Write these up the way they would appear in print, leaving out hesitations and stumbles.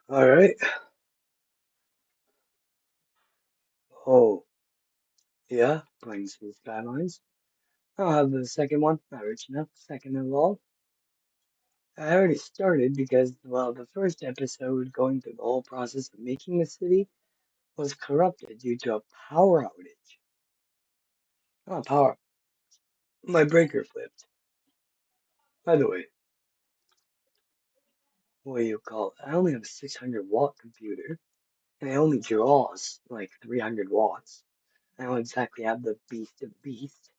All right. Oh, yeah. Playing some Skylines. I'll have the second one. Not rich enough. Second involved. I already started because, well, the first episode, going through the whole process of making the city, was corrupted due to a power outage. Not power. My breaker flipped. By the way, what do you call it? I only have a 600-watt computer, and it only draws like 300 watts. I don't exactly have the beast of beast,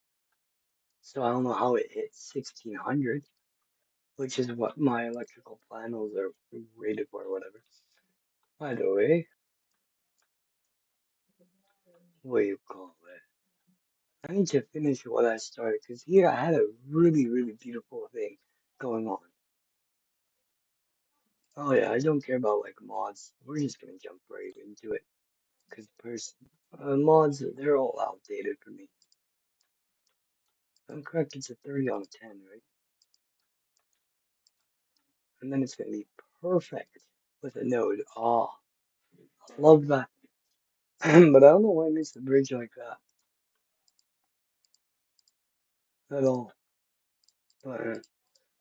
so I don't know how it hit 1600. Which is what my electrical panels are rated for, or whatever. By the way, what do you call it? I need to finish what I started because here I had a really, really beautiful thing going on. Oh yeah, I don't care about like mods. We're just gonna jump right into it because mods they're all outdated for me. I'm correct. It's a 30 on a 10, right? And then it's gonna be perfect with a node. Oh, love that. But I don't know why it makes the bridge like that at all. But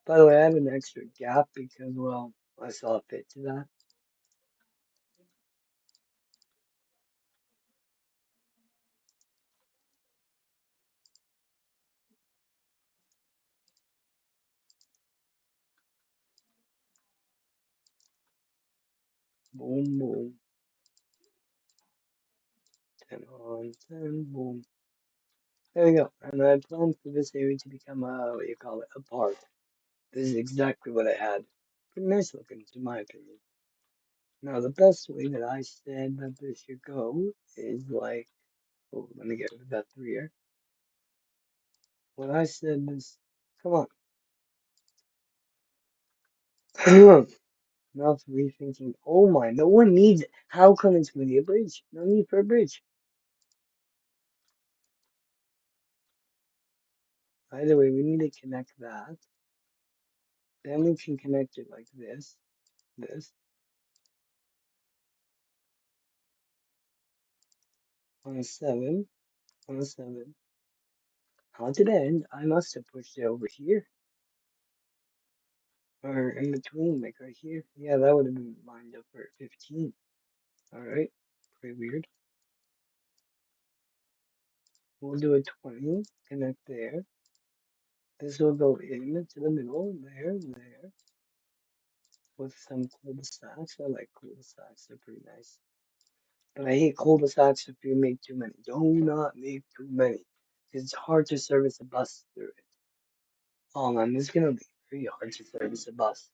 by the way, I had an extra gap because, well, I saw fit to that. Boom, boom, 10 on, 10, boom. There we go. And I planned for this area to become a, what you call it, a park. This is exactly what I had. Pretty nice looking, in my opinion. Now, the best way that I said that this should go is like, oh, let me get rid of that 3 here. What I said is, come on. Now for rethinking. Oh my, no one needs it. How come it's going to be a bridge? No need for a bridge. Either way, we need to connect that. Then we can connect it like this, on a 7, on a 7. How did it end? I must have pushed it over here, or in between, like right here. Yeah, that would have been lined up for 15. Alright, pretty weird. We'll do a 20, connect there. This will go into the middle, there, with some cul-de-sacs. I like cul-de-sacs, they're pretty nice. But I hate cul-de-sacs if you make too many. Do not make too many. It's hard to service a bus through it. Oh man, this is gonna be very hard to service a bus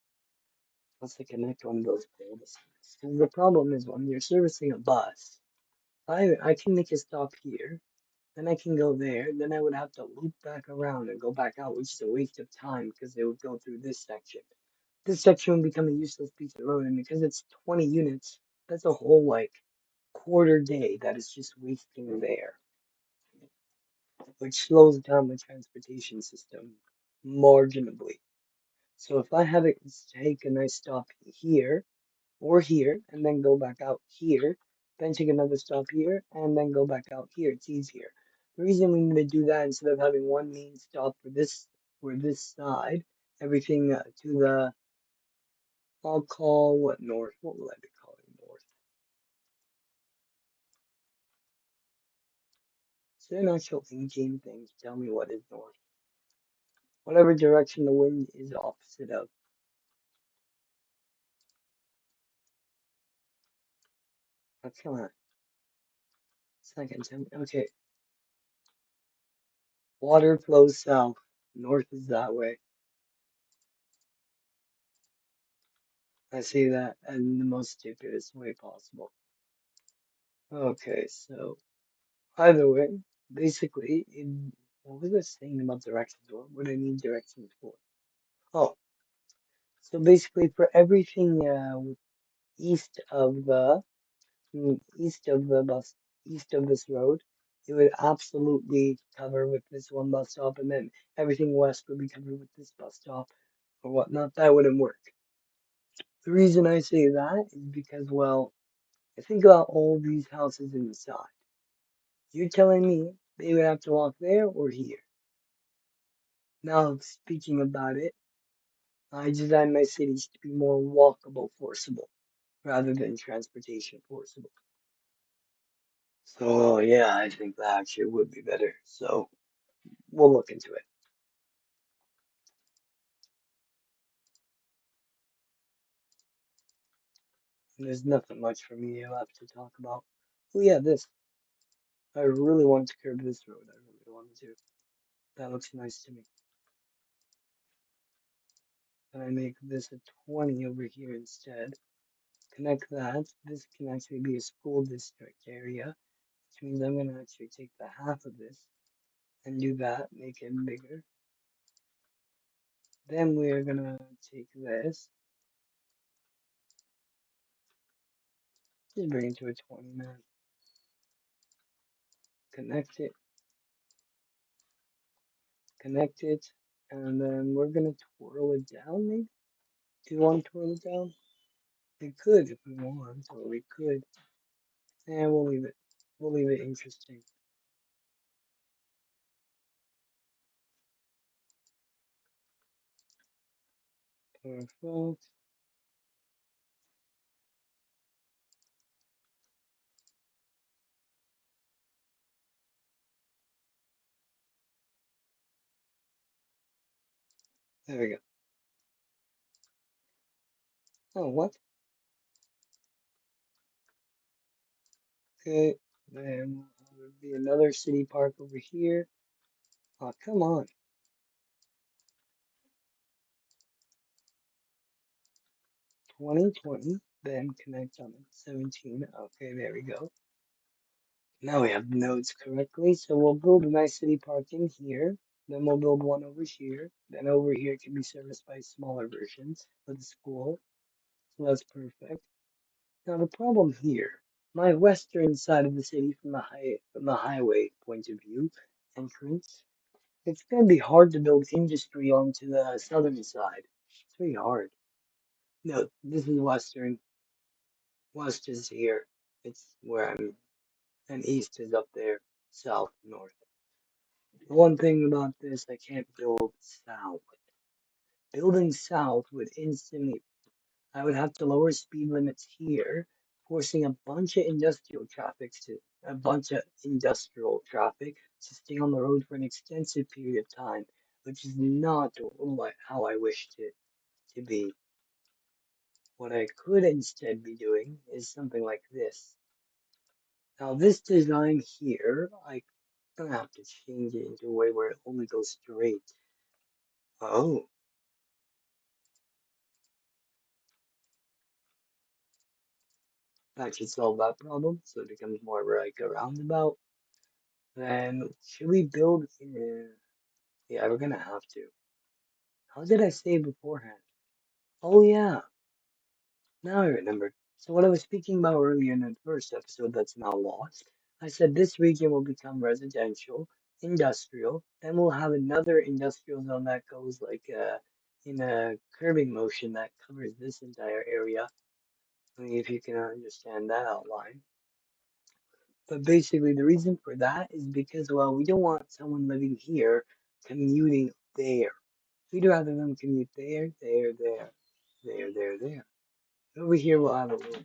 once I connect one of those cul-de-sacs. And the problem is when you're servicing a bus, I can make a stop here, then I can go there, then I would have to loop back around and go back out, which is a waste of time because they would go through this section. This section would become a useless piece of road, and because it's 20 units, that's a whole like quarter day that is just wasting there, which slows down the transportation system marginally. So if I have it take a nice stop here or here and then go back out here, then take another stop here and then go back out here, it's easier. The reason we need to do that instead of having one main stop for this side, everything to the, I'll call what north? What will I be calling north? Is there an actual in-game thing to tell me what is north? Whatever direction the wind is opposite of. Oh, come on. Second time. Okay. Water flows south. North is that way. I see that in the most stupidest way possible. Okay, so either way, basically, in what was I saying about directions? What I need directions for? Oh, so basically, for everything east of the east of the bus, east of this road, it would absolutely cover with this one bus stop, and then everything west would be covered with this bus stop or whatnot. That wouldn't work. The reason I say that is because, well, I think about all these houses inside. You're telling me they would have to walk there or here. Now, speaking about it, I designed my cities to be more walkable, forcible, rather than transportation forcible. So, yeah, I think that actually would be better. So, we'll look into it. And there's nothing much for me left to talk about. Oh, yeah, this. I really wanted to curve this road. I really wanted to. That looks nice to me. And I make this a 20 over here instead. Connect that. This can actually be a school district area, which means I'm going to actually take the half of this and do that, make it bigger. Then we are going to take this, just bring it to a 20, man. Connect it, connect it, and then we're going to twirl it down, maybe? Do you want to twirl it down? We could if we want, or we could. And we'll leave it. We'll leave it interesting. Perfect. There we go. Oh, what? Okay. Then there'll be another city park over here. Oh, come on. 2020. Then connect on it. 17. Okay, there we go. Now we have nodes correctly. So we'll build a nice city park in here. Then we'll build one over here. Then over here can be serviced by smaller versions for the school. So that's perfect. Now the problem here, my western side of the city from the highway point of view entrance, it's gonna be hard to build industry onto the southern side. It's very hard. No, this is western. West is here. It's where I'm, and east is up there. South, north. The one thing about this, I can't build south. Building south would instantly, I would have to lower speed limits here, forcing a bunch of industrial traffic to stay on the road for an extensive period of time, which is not how I wish to be. What I could instead be doing is something like this. Now this design here, I'm gonna have to change it into a way where it only goes straight. Oh, that should solve that problem, so it becomes more like a roundabout. Then should we build in? Yeah, we're gonna have to. How did I say beforehand? Oh yeah, now I remember. So what I was speaking about earlier in the first episode that's now lost, I said this region will become residential, industrial, then we'll have another industrial zone that goes like in a curving motion that covers this entire area. I mean, if you can understand that outline. But basically, the reason for that is because, well, we don't want someone living here commuting there. We'd rather them commute there, there, there, there, there, there. Over here, we'll have a little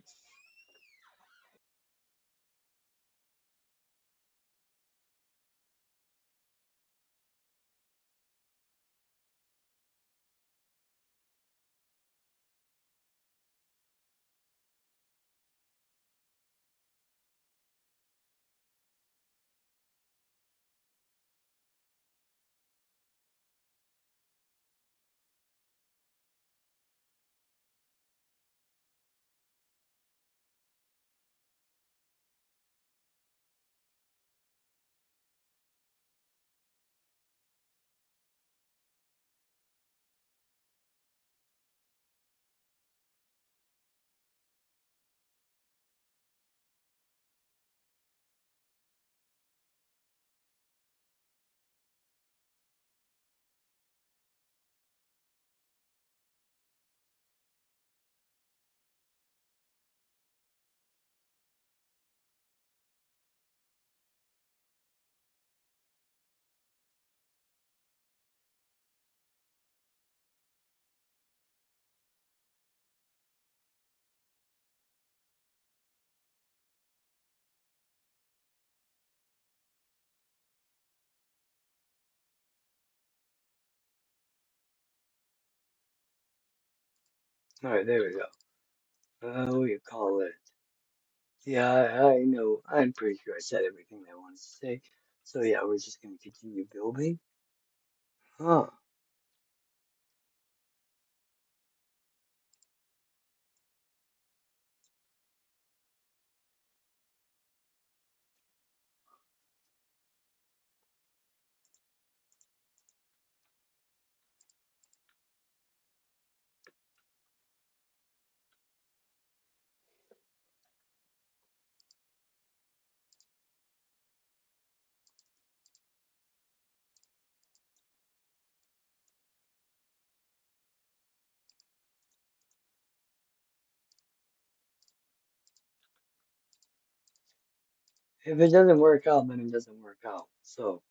Alright, there we go. What do you call it? Yeah, I know. I'm pretty sure I said everything I wanted to say. So yeah, we're just gonna continue building. Huh. If it doesn't work out, then it doesn't work out. So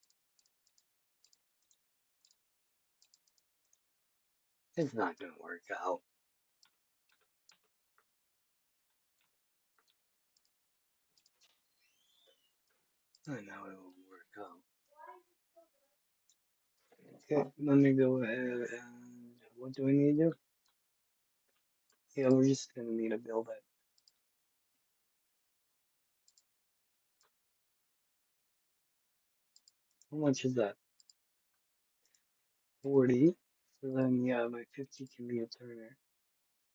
it's not gonna work out. I know it won't work out. Okay, let me go ahead and what do we need to do? Yeah, we're just gonna need to build it. How much is that? 40. So then yeah, my 50 can be a turner.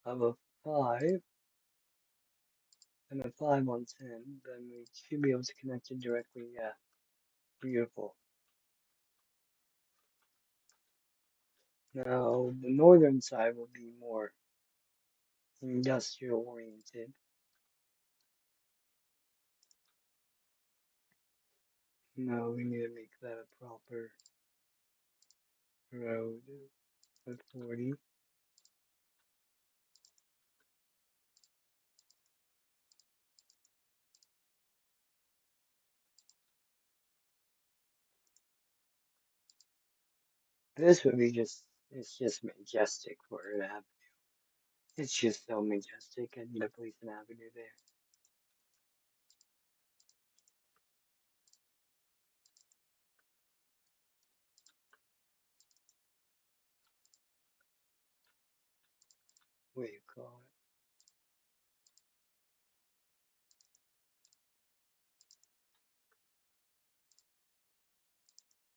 I have a 5 and a 5 on 10. Then we should be able to connect it directly. Yeah, beautiful. Now the northern side will be more industrial oriented. Now we need to make that a proper road with 40. This would be it's just majestic for an avenue. It's just so majestic. I need to place an avenue there. What do you call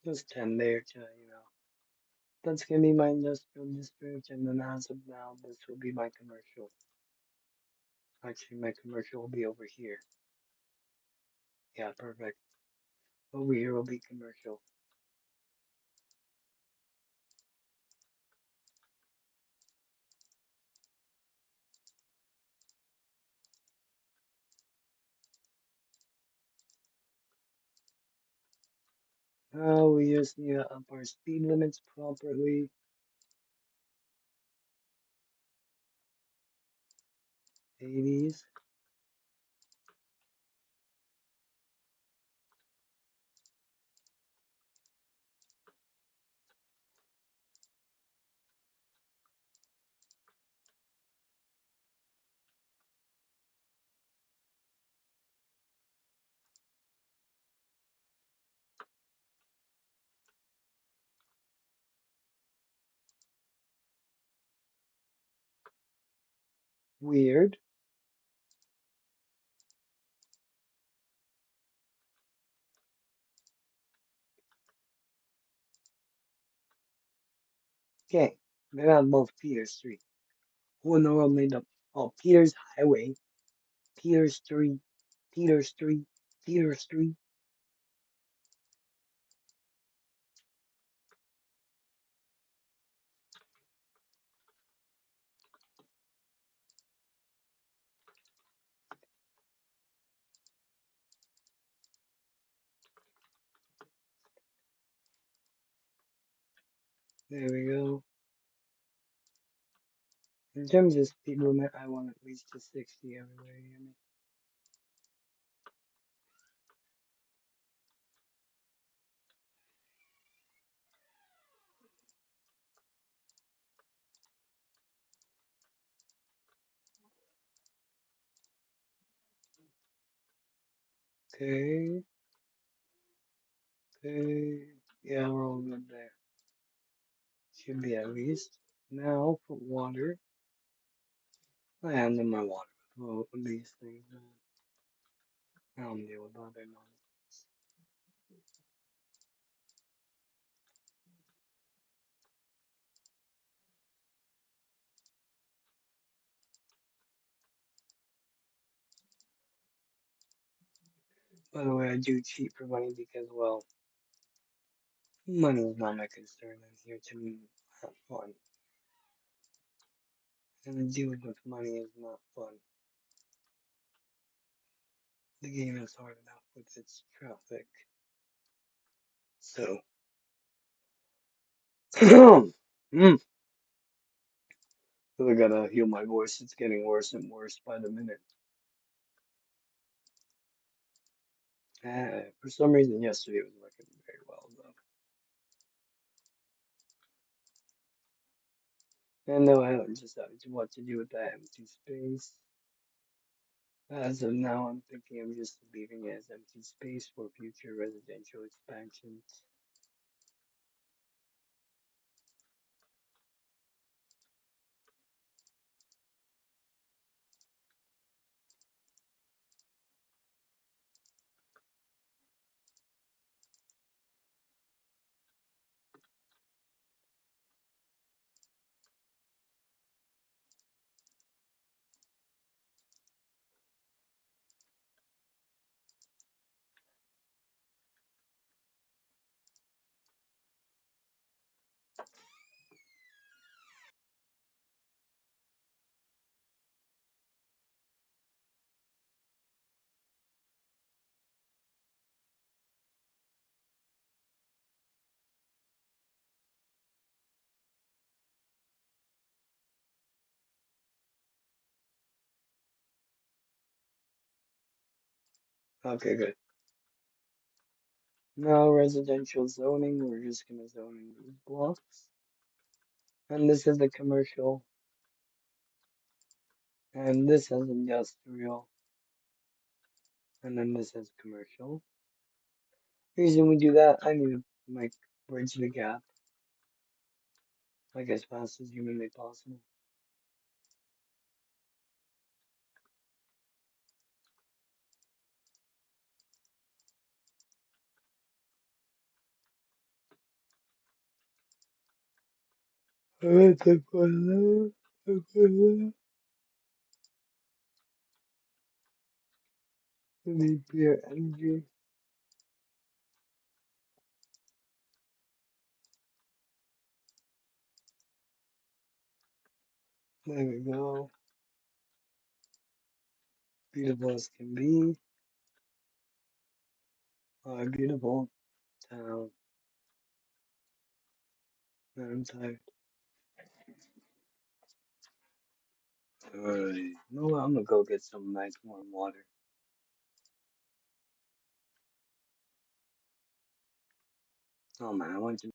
it? Just 10 there to, that's gonna be my industrial district, and then as of now, this will be my commercial. Actually, my commercial will be over here. Yeah, perfect. Over here will be commercial. We just need to up our speed limits properly. 80s. Weird. Okay, they're on both Peter Street. Who in the world made up? Oh, Peter's Highway, Peter Street, Peter Street, Peter Street. There we go. In terms of speed limit, I want at least a 60 everywhere. Okay, okay. Yeah, we're all good there. Should be at least. Now for water. I handle my water with these things. I don't deal with other nonsense. By the way, I do cheat for money because, well, money is not my concern. I'm here to have fun. And dealing with money is not fun. The game is hard enough with its traffic. So, mm, so I gotta heal my voice. It's getting worse and worse by the minute. For some reason, yesterday it was working very well, though. And now I haven't decided what to do with that empty space. As of now, I'm thinking of just leaving it as empty space for future residential expansions. Okay, good. Now, residential zoning, we're just gonna zone in these blocks. And this is the commercial, and this has industrial, and then this has commercial. The reason we do that, I need to like bridge the gap like as fast as humanly possible. Alright, take one there, take one there. I need pure energy. There we go. Beautiful as can be. Our beautiful town. I'm tired. Alright. You know what? I'm gonna go get some nice warm water. Oh man, I want to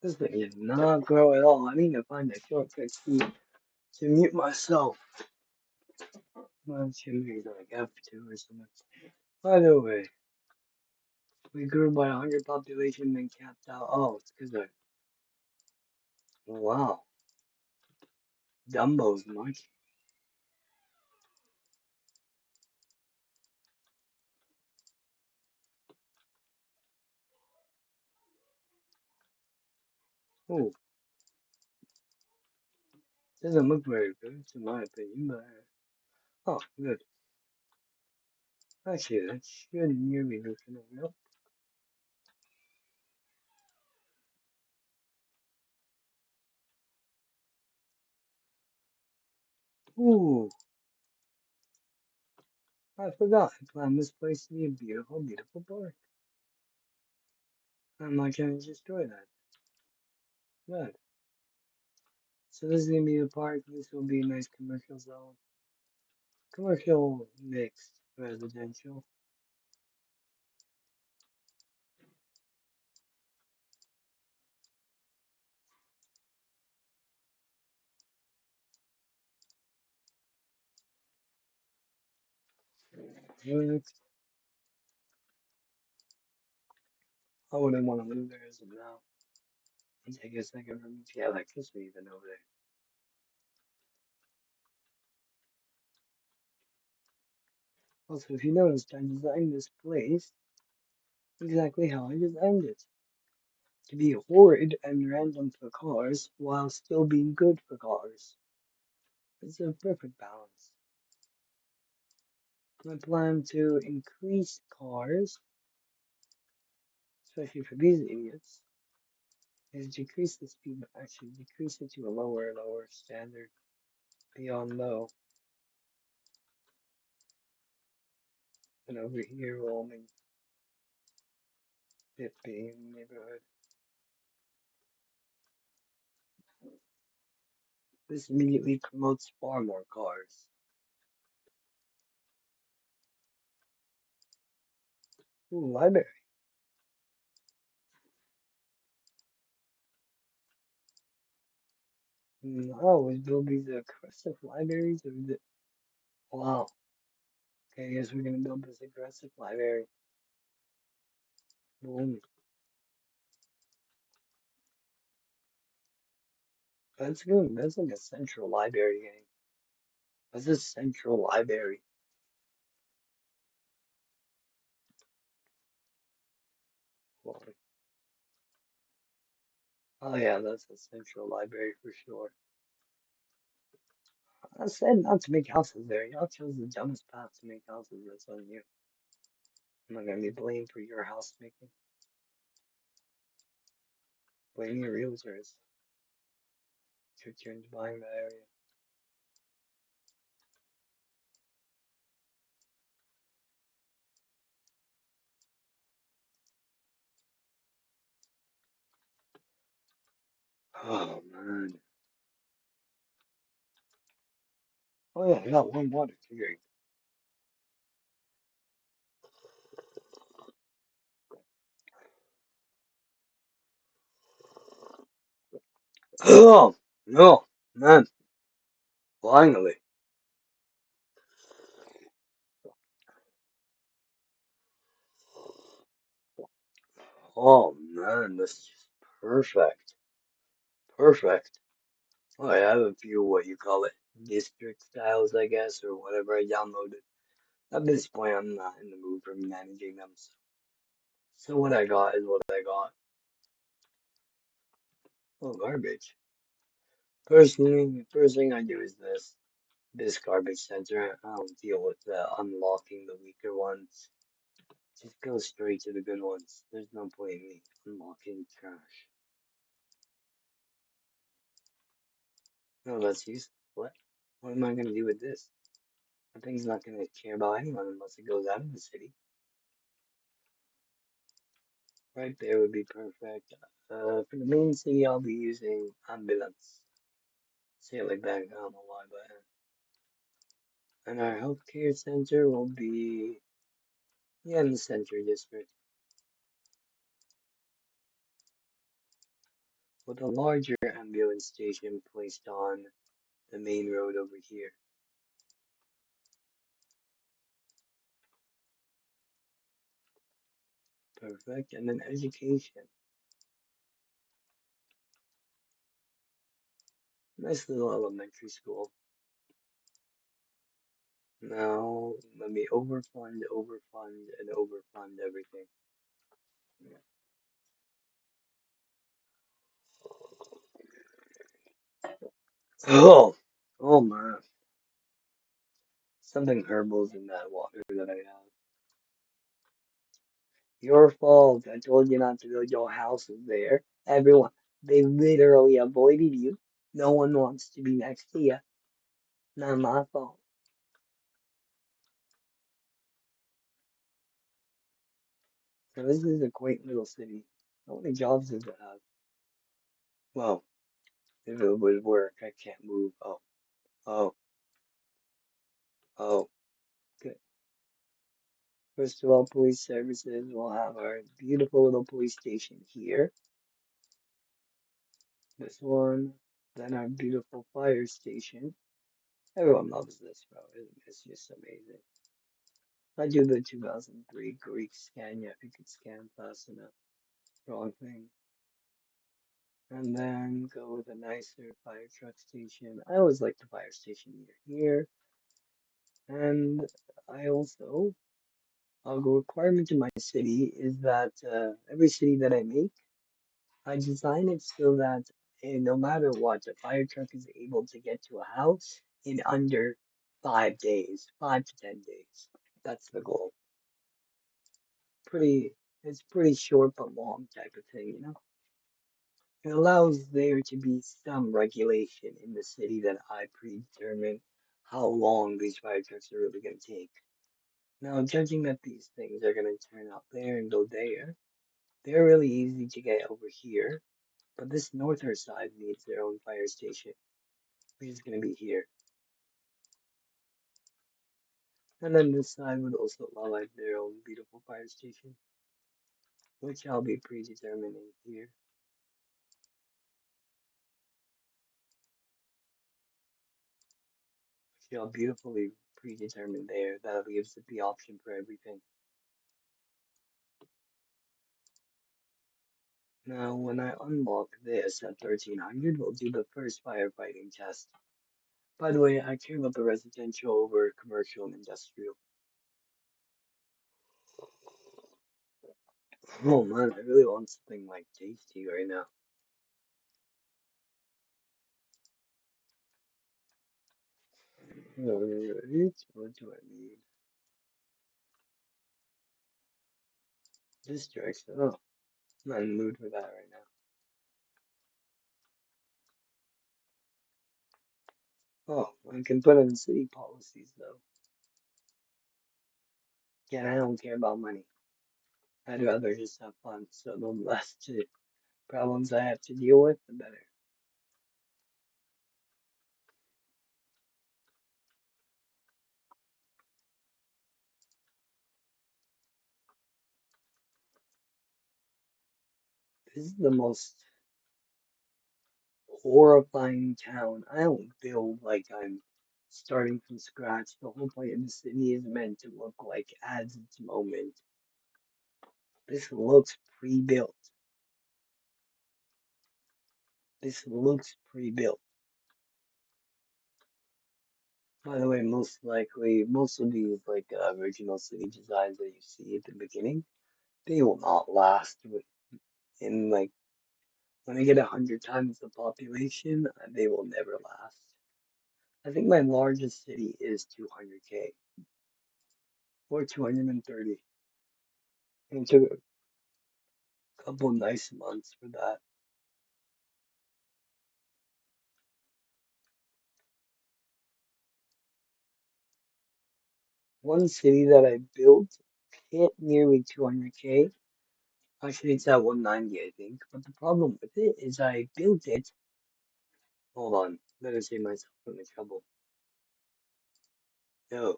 This thing did not grow at all. I need to find a shortcut key to mute myself. Well, should be like F2 or something. By the way, we grew by 100 population then capped out. Oh, it's because of. Wow. Dumbo's much. Oh, doesn't look very good, in my opinion, but. Oh, good. Actually, that should nearly look enough. Nope. Ooh, I forgot. I planned this place to be a beautiful, beautiful park. I'm not gonna destroy that. Good. So this is gonna be the park. This will be a nice commercial zone. Commercial mixed residential. Next, I wouldn't want to live there as of now. It'd take a second for me to get electricity even over there. Also, if you noticed, I designed this place exactly how I designed it. To be horrid and random for cars while still being good for cars. It's a perfect balance. My plan to increase cars, especially for these idiots, is decrease the speed, actually decrease it to a lower standard beyond low. And over here will only 50 in the neighborhood. This immediately promotes far more cars. Ooh, library. Oh, is build these aggressive libraries or is it? Wow. Okay, I guess we're gonna build this aggressive library. Boom. That's good. That's like a central library game. That's a central library. Well, oh yeah, that's a central library for sure. I said not to make houses there. Y'all chose the dumbest path to make houses. That's on you. I'm not gonna be blamed for your house making. Blame your realtors. It's your turn to buying the area. Oh man. Oh yeah, I got one water to drink. Oh no, man. Finally. Oh man, this is just perfect. Perfect. Oh, I have a few what you call it district styles, I guess, or whatever I downloaded. At this point, I'm not in the mood for managing them. So what I got is what I got. Oh, garbage. Personally, the first thing I do is this garbage sensor. I don't deal with unlocking the weaker ones. Just go straight to the good ones. There's no point in me unlocking trash. No, that's useless. What? What am I gonna do with this? I think he's not gonna care about anyone unless it goes out of the city. Right there would be perfect. For the main city, I'll be using ambulance. Say it like that, I don't know why, but. And our healthcare center will be, yeah, in the center district. with a larger ambulance station placed on the main road over here. Perfect. And then education. Nice little elementary school. Now let me overfund, overfund, and overfund everything. Oh, oh man. Something herbal's in that water that I have. Your fault. I told you not to build your houses there. Everyone, they literally avoided you. No one wants to be next to you. Not my fault. So this is a quaint little city. How many jobs does it have? Well, if it would work, I can't move. Oh, oh, oh. Good. First of all, police services will have our beautiful little police station here. This one. Then our beautiful fire station. Everyone loves this, bro. It's just amazing. I do the 2003 Greek scan. Yeah, if you could scan fast enough. Wrong thing. And then go with a nicer fire truck station. I always like the fire station near here. And I also, a requirement in my city is that every city that I make, I design it so that no matter what, a fire truck is able to get to a house in under 5 days, 5 to 10 days. That's the goal. Pretty, it's pretty short but long type of thing, you know? It allows there to be some regulation in the city that I predetermine how long these fire trucks are really going to take. Now, judging that these things are going to turn up there and go there, they're really easy to get over here, but this northern side needs their own fire station, which is going to be here. And then this side would also allow like their own beautiful fire station, which I'll be predetermining here. Which I'll beautifully predetermine there. That gives it the option for everything. Now, when I unlock this at 1300, we'll do the first firefighting test. By the way, I care about the residential over commercial and industrial. Oh man, I really want something like tasty right now. Alright, what do I need? Districts. Oh, I'm not in the mood for that right now. Oh, I can put in city policies though. Yeah, I don't care about money. I'd rather just have fun, so the less problems I have to deal with, the better. This is the most horrifying town. I don't build like I'm starting from scratch. The whole point of the city is meant to look like as its moment. This looks pre-built. This looks pre-built. By the way, most likely, most of these like original city designs that you see at the beginning, they will not last in like when I get 100 times the population, they will never last. I think my largest city is 200K or 230. And it took a couple nice months for that. One city that I built hit nearly 200K. Actually, it's at 190, I think. But the problem with it is I built it. Hold on, better save myself from the trouble. No,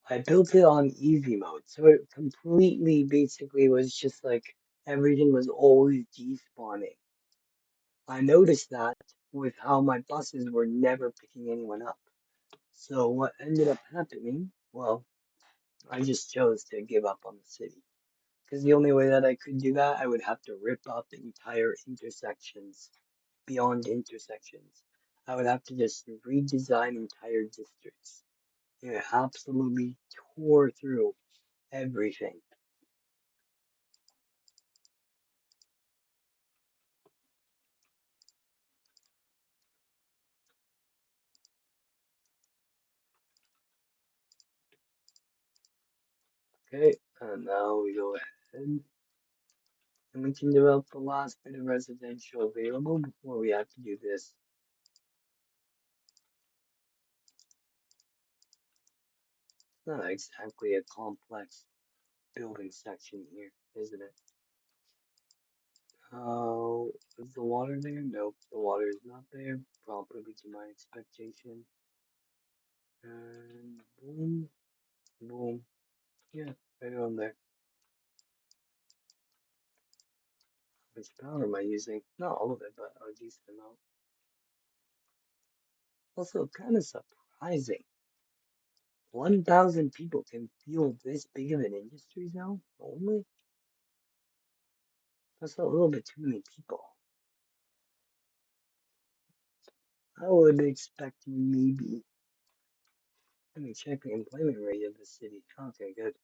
I built it on easy mode, so it completely basically was just like everything was always despawning. I noticed that with how my buses were never picking anyone up. So what ended up happening? Well, I just chose to give up on the city. Because the only way that I could do that, I would have to rip out the entire intersections, beyond intersections. I would have to just redesign entire districts. It absolutely tore through everything. Okay, and now we go ahead and we can develop the last bit of residential available before we have to do this. It's not exactly a complex building section here, isn't it? Oh, is the water there? Nope, the water is not there, probably to my expectation. And boom, boom. Yeah, right on there. How much power am I using? Not all of it, but a decent amount. Also, kind of surprising. 1,000 people can fuel this big of an industry now? Only? That's a little bit too many people. I would expect maybe. Let me check the employment rate of the city. Okay, good.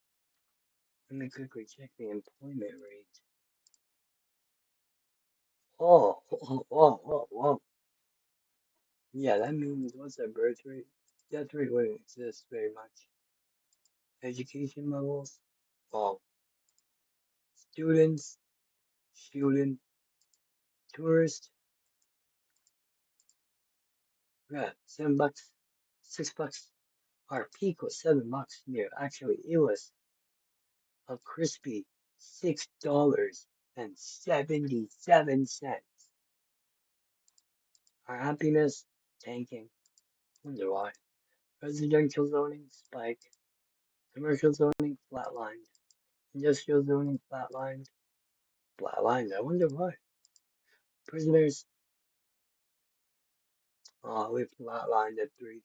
Let me quickly check the employment rate. Oh. Yeah, that means what's our birth rate? Death rate wouldn't exist very much. Education levels. Oh, students, student, tourist. Yeah, $7, $6. Our peak was $7 here. Actually, it was a crispy $6.77. Our happiness tanking. Wonder why. Residential zoning spike. Commercial zoning flatlined. Industrial zoning flatlined. Flatlined. I wonder why. Prisoners. Oh, we flatlined at 3.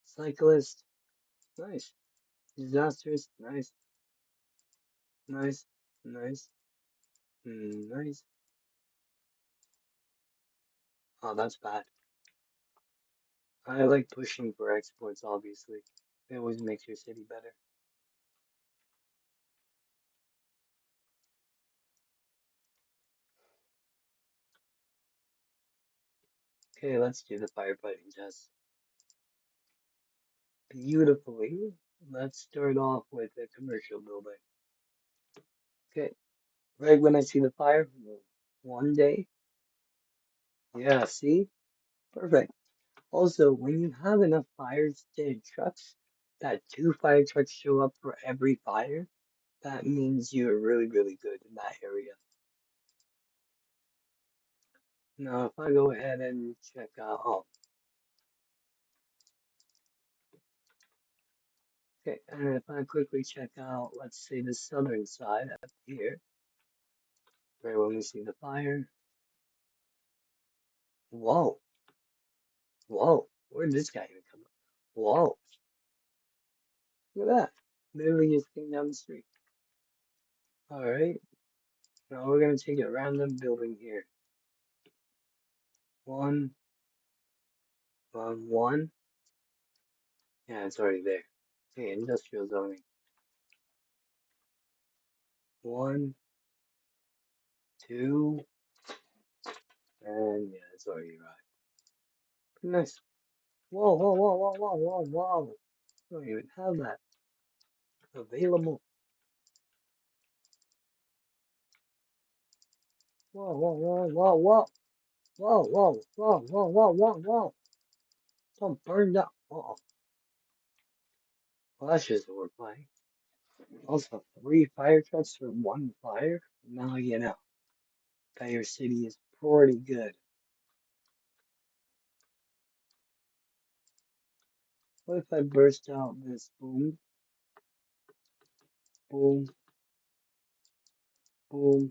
Cyclist. Nice. Disasters. Nice. Nice. Nice. Nice. Oh, that's bad. I like pushing for exports, obviously. It always makes your city better. Okay, let's do the firefighting test. Beautifully. Let's start off with a commercial building. Okay, right when I see the fire, one day. Yeah, see? Perfect. Also, when you have enough fire extinguisher trucks, that 2 fire trucks show up for every fire, that means you're really, really good in that area. Now, if I go ahead and check out, oh, okay, and if I quickly check out, let's say the southern side up here, right when we see the fire. Whoa, whoa, where did this guy even come from? Whoa, look at that. Literally just came down the street. Alright, now we're gonna take a random building here. One, one. Yeah, it's already there. Okay, industrial zoning. One, two, and yeah, it's already right. Nice. Whoa. I don't even have that available. Whoa. Some burned up. Oh, well, that's just what we're playing. Also, 3 fire trucks for one fire. Now you know that your city is pretty good. What if I burst out this boom, boom, boom,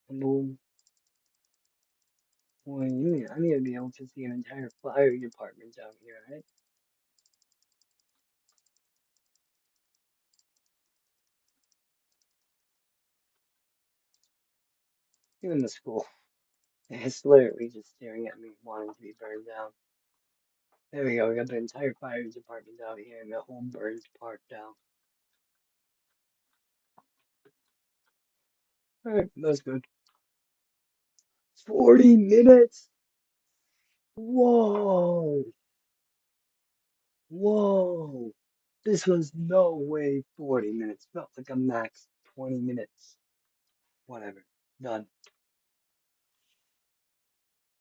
boom, Well, I need to be able to see an entire fire department down here, right? Even the school. It's literally just staring at me, wanting to be burned down. There we go. We got the entire fire department down here and the whole burned part down. Alright, that's good. 40 minutes? Whoa! Whoa! This was no way 40 minutes. Felt like a max 20 minutes. Whatever. Done.